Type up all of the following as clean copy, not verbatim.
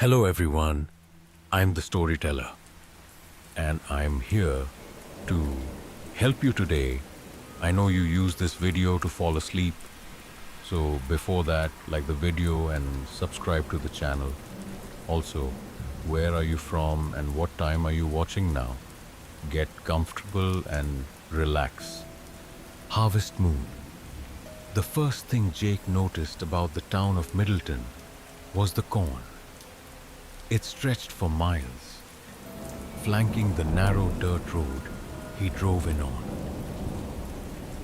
Hello everyone, I'm the storyteller and I'm here to help you today. I know you use this video to fall asleep, so before that, like the video and subscribe to the channel. Also, where are you from and what time are you watching now? Get comfortable and relax. Harvest Moon. The first thing Jake noticed about the town of Middleton was the corn. It stretched for miles, flanking the narrow dirt road he drove in on.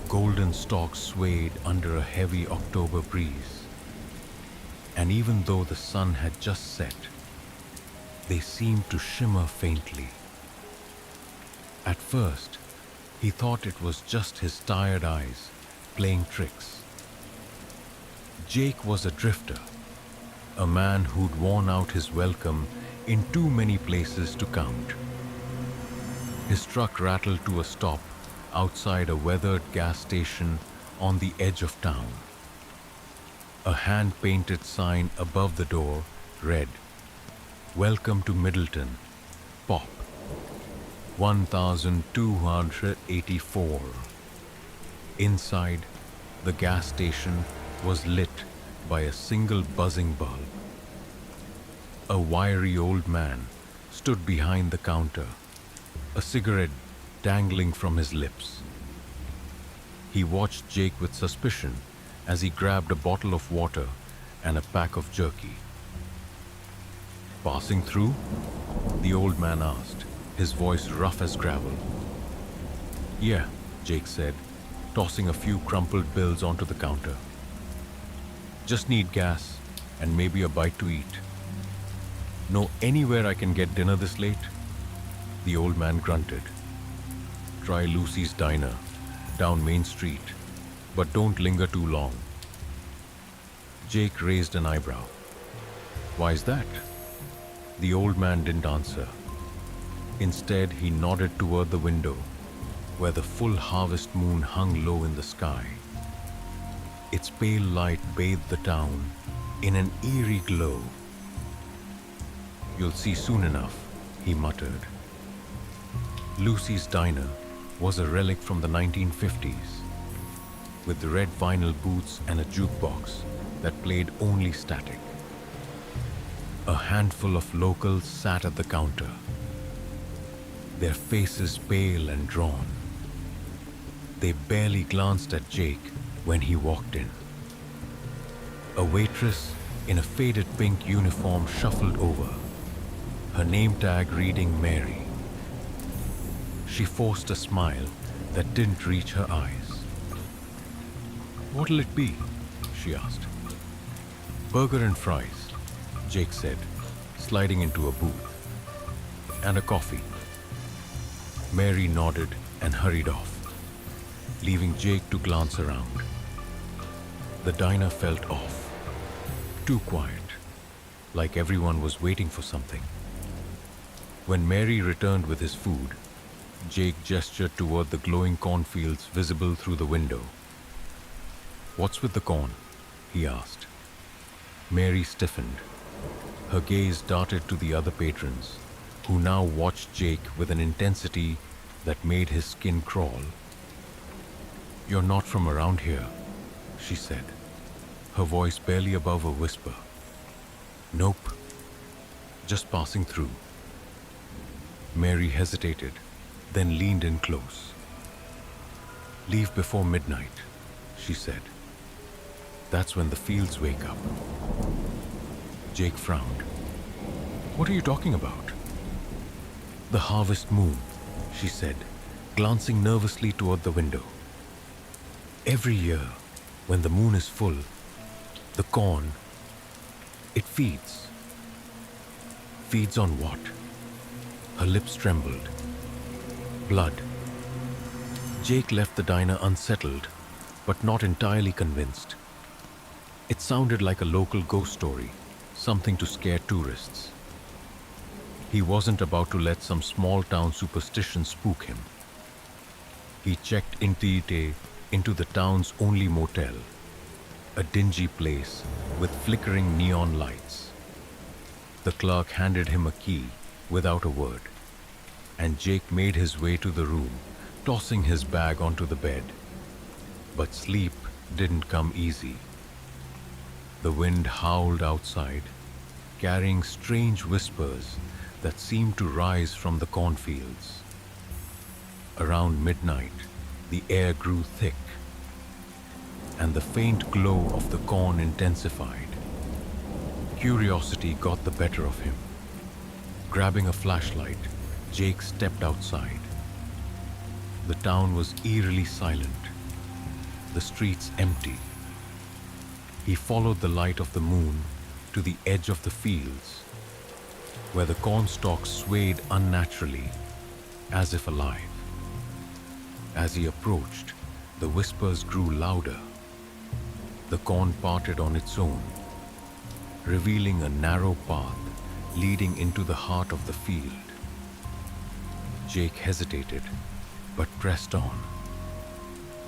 Golden stalks swayed under a heavy October breeze, and even though the sun had just set, they seemed to shimmer faintly. At first, he thought it was just his tired eyes playing tricks. Jake was a drifter, a man who'd worn out his welcome in too many places to count. His truck rattled to a stop outside a weathered gas station on the edge of town. A hand-painted sign above the door read, "Welcome to Middleton, Pop, 1284. Inside, the gas station was lit by a single buzzing bulb. A wiry old man stood behind the counter, a cigarette dangling from his lips. He watched Jake with suspicion as he grabbed a bottle of water and a pack of jerky. "Passing through?" the old man asked, his voice rough as gravel. "Yeah," Jake said, tossing a few crumpled bills onto the counter. "Just need gas and maybe a bite to eat." "Know anywhere I can get dinner this late?" The old man grunted. "Try Lucy's Diner, down Main Street, but don't linger too long." Jake raised an eyebrow. "Why's that?" The old man didn't answer. Instead, he nodded toward the window, where the full harvest moon hung low in the sky. Its pale light bathed the town in an eerie glow. "You'll see soon enough," he muttered. Lucy's Diner was a relic from the 1950s, with the red vinyl booths and a jukebox that played only static. A handful of locals sat at the counter, their faces pale and drawn. They barely glanced at Jake when he walked in. A waitress in a faded pink uniform shuffled over, her name tag reading Mary. She forced a smile that didn't reach her eyes. "What'll it be?" she asked. "Burger and fries," Jake said, sliding into a booth. "And a coffee." Mary nodded and hurried off, leaving Jake to glance around. The diner felt off, too quiet, like everyone was waiting for something. When Mary returned with his food, Jake gestured toward the glowing cornfields visible through the window. "What's with the corn?" he asked. Mary stiffened. Her gaze darted to the other patrons, who now watched Jake with an intensity that made his skin crawl. "You're not from around here," she said, her voice barely above a whisper. "Nope, just passing through." Mary hesitated, then leaned in close. "Leave before midnight," she said. "That's when the fields wake up." Jake frowned. "What are you talking about?" "The harvest moon," she said, glancing nervously toward the window. "Every year, when the moon is full, the corn, it feeds." "Feeds on what?" Her lips trembled. "Blood." Jake left the diner unsettled, but not entirely convinced. It sounded like a local ghost story, something to scare tourists. He wasn't about to let some small-town superstition spook him. He checked into the town's only motel, a dingy place with flickering neon lights. The clerk handed him a key without a word, and Jake made his way to the room, tossing his bag onto the bed. But sleep didn't come easy. The wind howled outside, carrying strange whispers that seemed to rise from the cornfields. Around midnight, the air grew thick, and the faint glow of the corn intensified. Curiosity got the better of him. Grabbing a flashlight, Jake stepped outside. The town was eerily silent, the streets empty. He followed the light of the moon to the edge of the fields, where the corn stalks swayed unnaturally, as if alive. As he approached, the whispers grew louder. The corn parted on its own, revealing a narrow path leading into the heart of the field. Jake hesitated, but pressed on,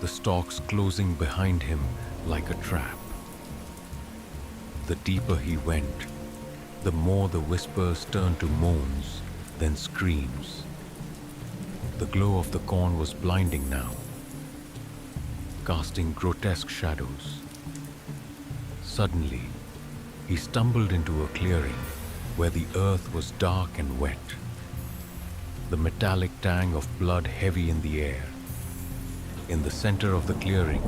the stalks closing behind him like a trap. The deeper he went, the more the whispers turned to moans, then screams. The glow of the corn was blinding now, casting grotesque shadows. Suddenly, he stumbled into a clearing where the earth was dark and wet, the metallic tang of blood heavy in the air. In the center of the clearing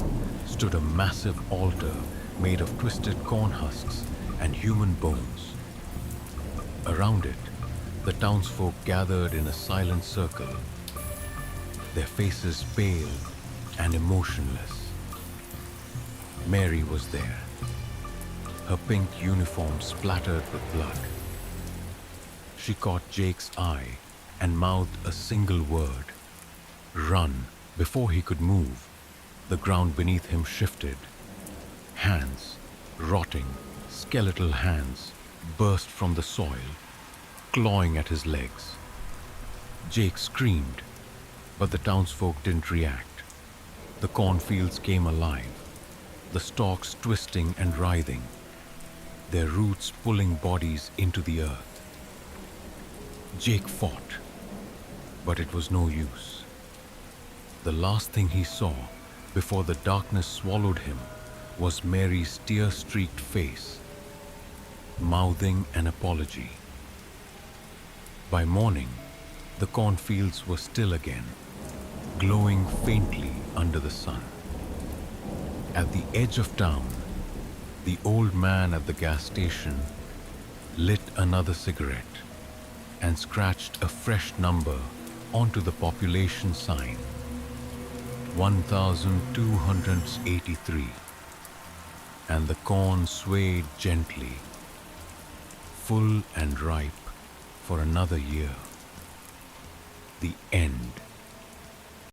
stood a massive altar made of twisted corn husks and human bones. Around it, the townsfolk gathered in a silent circle, their faces pale and emotionless. Mary was there, her pink uniform splattered with blood. She caught Jake's eye and mouthed a single word, "Run." Before he could move, the ground beneath him shifted. Hands, rotting, skeletal hands, burst from the soil, clawing at his legs. Jake screamed, but the townsfolk didn't react. The cornfields came alive, the stalks twisting and writhing, their roots pulling bodies into the earth. Jake fought, but it was no use. The last thing he saw before the darkness swallowed him was Mary's tear-streaked face, mouthing an apology. By morning, the cornfields were still again, glowing faintly under the sun. At the edge of town, the old man at the gas station lit another cigarette and scratched a fresh number onto the population sign, 1283, and the corn swayed gently, full and ripe for another year. The end.